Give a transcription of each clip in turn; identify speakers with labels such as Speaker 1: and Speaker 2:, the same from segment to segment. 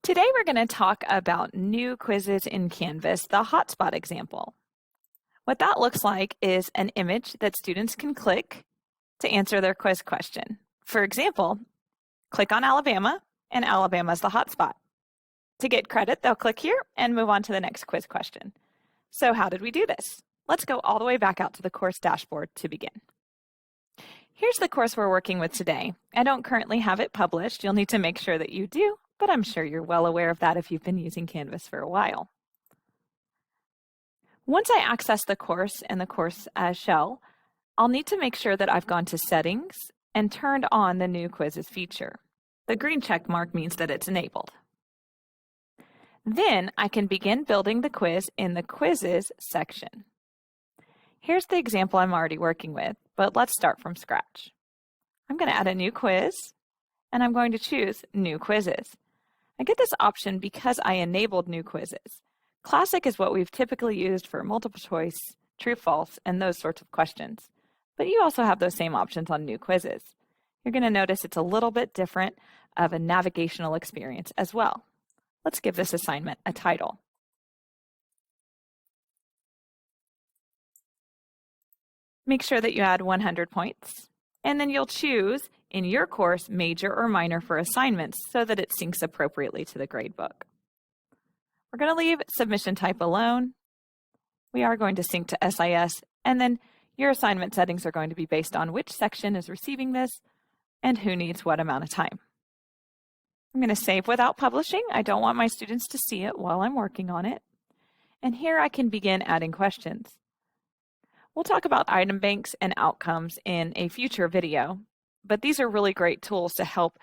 Speaker 1: Today we're going to talk about new quizzes in Canvas, the Hotspot example. What that looks like is an image that students can click to answer their quiz question. For example, click on Alabama, and Alabama is the hotspot. To get credit, they'll click here and move on to the next quiz question. So how did we do this? Let's go all the way back out to the course dashboard to begin. Here's the course we're working with today. I don't currently have it published. You'll need to make sure that you do, but I'm sure you're well aware of that if you've been using Canvas for a while. Once I access the course and the course shell, I'll need to make sure that I've gone to Settings and turned on the New Quizzes feature. The green check mark means that it's enabled. Then I can begin building the quiz in the Quizzes section. Here's the example I'm already working with, but let's start from scratch. I'm going to add a new quiz, and I'm going to choose New Quizzes. I get this option because I enabled New Quizzes. Classic is what we've typically used for multiple choice, true, false, and those sorts of questions. But you also have those same options on New Quizzes. You're going to notice it's a little bit different of a navigational experience as well. Let's give this assignment a title. Make sure that you add 100 points, and then you'll choose in your course major or minor for assignments so that it syncs appropriately to the gradebook. We're going to leave submission type alone. We are going to sync to SIS, and then your assignment settings are going to be based on which section is receiving this and who needs what amount of time. I'm going to save without publishing. I don't want my students to see it while I'm working on it. And here I can begin adding questions. We'll talk about item banks and outcomes in a future video, but these are really great tools to help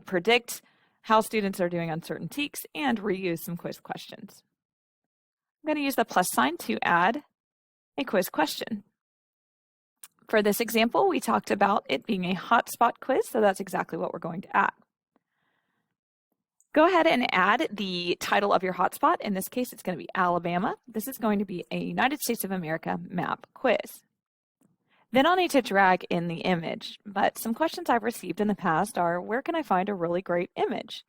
Speaker 1: predict how students are doing on certain TEKs and reuse some quiz questions. I'm going to use the plus sign to add a quiz question. For this example, we talked about it being a hotspot quiz, so that's exactly what we're going to add. Go ahead and add the title of your hotspot. In this case, it's going to be Alabama. This is going to be a United States of America map quiz. Then I'll need to drag in the image, but some questions I've received in the past are, where can I find a really great image?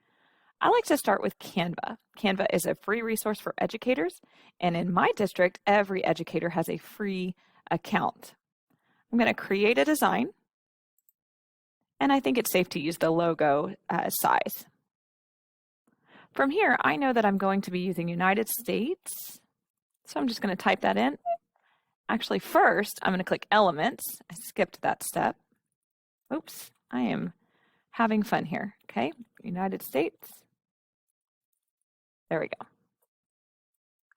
Speaker 1: I like to start with Canva. Canva is a free resource for educators, and in my district, every educator has a free account. I'm going to create a design, and I think it's safe to use the logo size. From here, I know that I'm going to be using United States, so I'm just going to type that in. Actually, first, I'm going to click Elements. I skipped that step. Oops, I am having fun here. Okay, United States. There we go.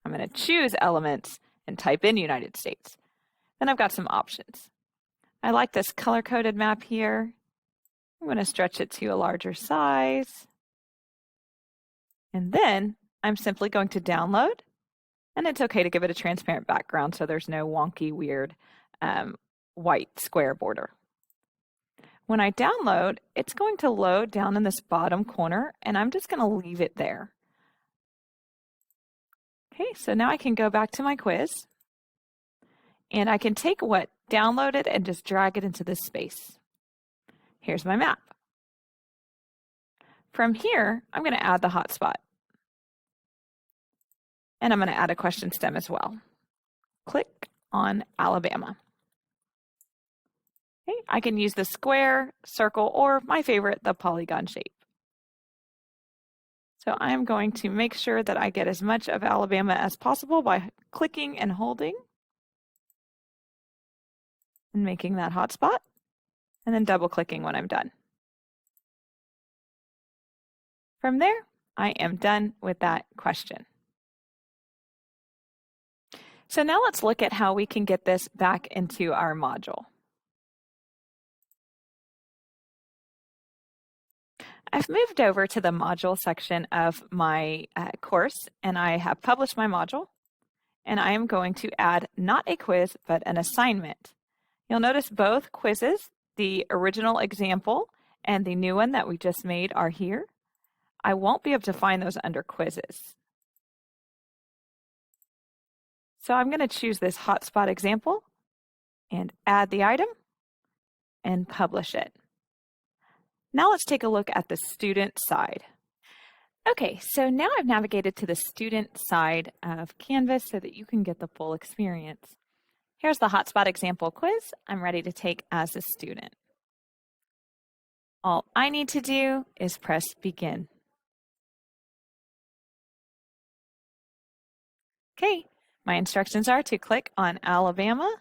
Speaker 1: I'm going to choose Elements and type in United States. Then I've got some options. I like this color-coded map here. I'm going to stretch it to a larger size. And then I'm simply going to download, and it's okay to give it a transparent background so there's no wonky, weird white square border. When I download, it's going to load down in this bottom corner, and I'm just going to leave it there. Okay, so now I can go back to my quiz, and I can take what downloaded and just drag it into this space. Here's my map. From here, I'm going to add the hotspot. And I'm going to add a question stem as well. Click on Alabama. Okay, I can use the square, circle, or my favorite, the polygon shape. So I'm going to make sure that I get as much of Alabama as possible by clicking and holding and making that hotspot, and then double clicking when I'm done. From there, I am done with that question. So now let's look at how we can get this back into our module. I've moved over to the module section of my course, and I have published my module, and I am going to add not a quiz, but an assignment. You'll notice both quizzes, the original example and the new one that we just made, are here. I won't be able to find those under quizzes. So I'm going to choose this hotspot example and add the item and publish it. Now let's take a look at the student side. Okay, so now I've navigated to the student side of Canvas so that you can get the full experience. Here's the Hotspot example quiz I'm ready to take as a student. All I need to do is press begin. Okay, my instructions are to click on Alabama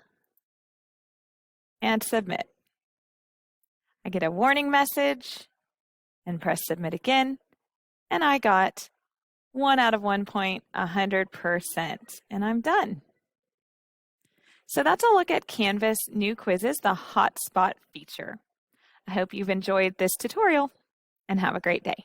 Speaker 1: and submit. I get a warning message and press submit again, and I got 1 out of 1 point, 100%, and I'm done. So that's a look at Canvas new quizzes, the Hotspot feature. I hope you've enjoyed this tutorial and have a great day.